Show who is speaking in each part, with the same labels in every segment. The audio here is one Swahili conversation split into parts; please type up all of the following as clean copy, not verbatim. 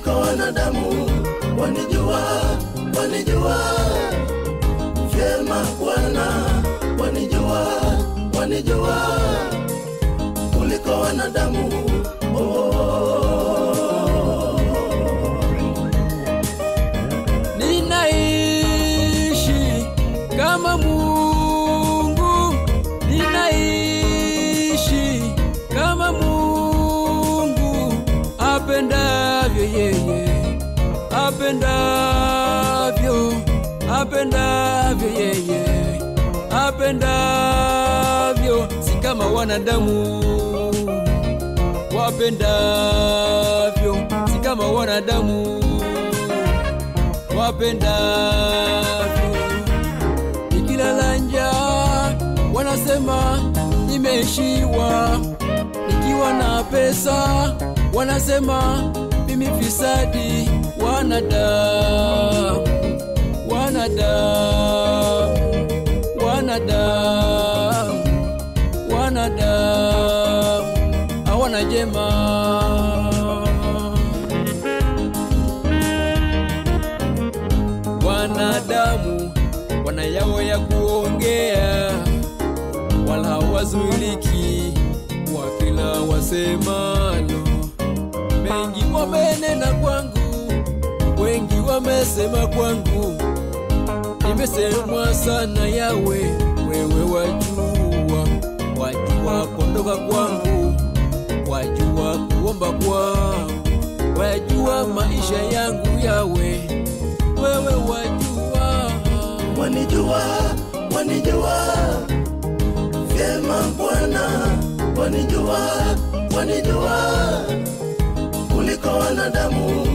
Speaker 1: kuliko wanadamu. Wanijua, wanijua vyema Bwana, wanijua, wanijua kuliko wanadamu.
Speaker 2: Ninaishi kama Mungu, ninaishi kama Mungu apendavyo yeye, apendavyo, apendavyo yeye, apendavyo, si kama wanadamu wapendavyo, si kama wanadamu wapendavyo. Nikilala njaa wanasema nimeishiwa, nikiwa na pesa wanasema mimi fisadi. Wanadamu, wanadamu, wanadamu, wanadamu hawana jema. Wanadamu wana yao ya kuongea, wala hawazuiliki kwa kila wasemalo. Mengi wamenena kwangu, wengi wamesema kwangu, nimesemwa sana yawe. Wewe wajua, wajua kondoka kwangu, wajua kuomba kwangu, wajua maisha yangu yawe. Wewe wajua,
Speaker 1: wanijua, wanijua vyema Bwana, wanijua, wanijua kuliko wanadamu.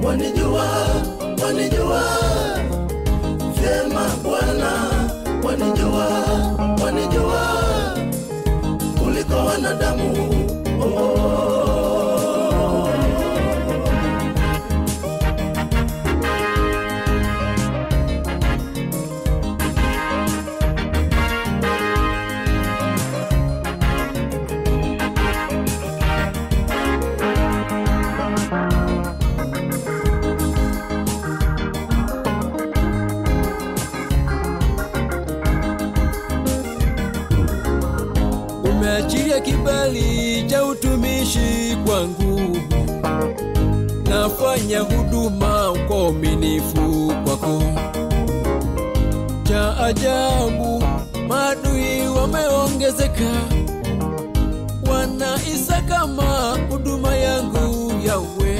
Speaker 1: Wanijua, wanijua vyema Bwana, wanijua, wanijua kuliko wanadamu.
Speaker 2: umeachilia kibali cha utumishi kwangu, nafanya huduma kwa uaminifu kwako. Cha ajabu maadui wameongezeka, wanaisa kama huduma yangu yawe.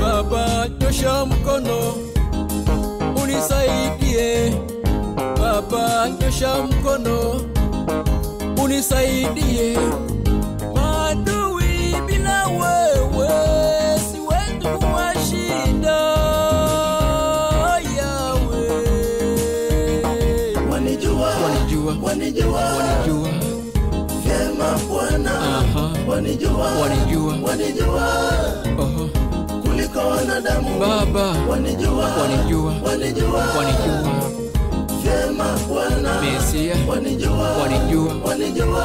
Speaker 2: Baba, nyosha mkono unisaidie. Baba, nyosha mkono unisaidie. Maadui bila wewe siwezi kuwashinda yawe.
Speaker 1: Wanijua,
Speaker 2: wanijua,
Speaker 1: wanijua,
Speaker 2: wanijua
Speaker 1: vyema Bwana, wanijua,
Speaker 2: wanijua,
Speaker 1: wanijua kuliko wanadamu.
Speaker 2: Baba,
Speaker 1: wanijua,
Speaker 2: wanijua,
Speaker 1: wanijua,
Speaker 2: wanijua
Speaker 1: vyema Bwana,
Speaker 2: Mesia,
Speaker 1: wanijua,
Speaker 2: wanijua,
Speaker 1: wanijua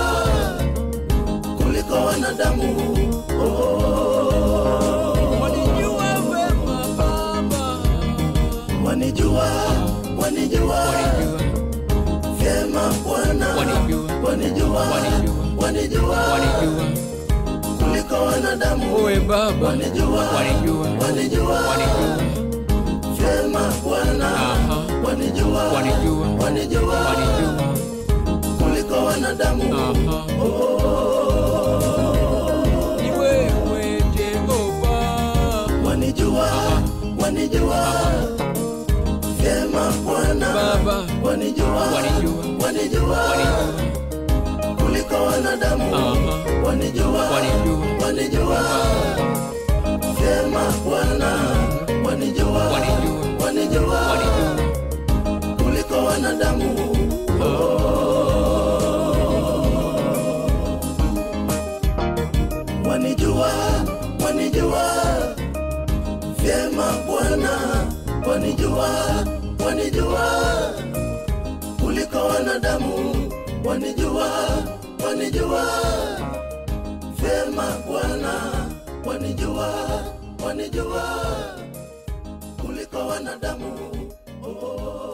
Speaker 1: kuliko wanadamu.
Speaker 2: wanijua wema Baba,
Speaker 1: wanijua, wanijua vyema Bwana,
Speaker 2: wanijua,
Speaker 1: wanijua, wanijua kuliko wanadamu.
Speaker 2: owe Baba,
Speaker 1: wanijua,
Speaker 2: wanijua,
Speaker 1: wanijua vyema Bwana, wanijua,
Speaker 2: wanijua,
Speaker 1: wanijua kuliko wanadamu.
Speaker 2: Ni wewe Jehova.
Speaker 1: Wanijua, wanijua vyema Bwana,
Speaker 2: Baba,
Speaker 1: wanijua,
Speaker 2: wanijua,
Speaker 1: wanijua kuliko wanadamu. Wanijua,
Speaker 2: wanijua,
Speaker 1: wanijua vyema Bwana, wanijua,
Speaker 2: wanijua,
Speaker 1: wanijua kuliko wanadamu. Wanijua, wanijua vyema Bwana, wanijua, wanijua kuliko wanadamu. Wanijua, wanijua vyema Bwana, wanijua, wanijua kuliko wanadamu. Oh.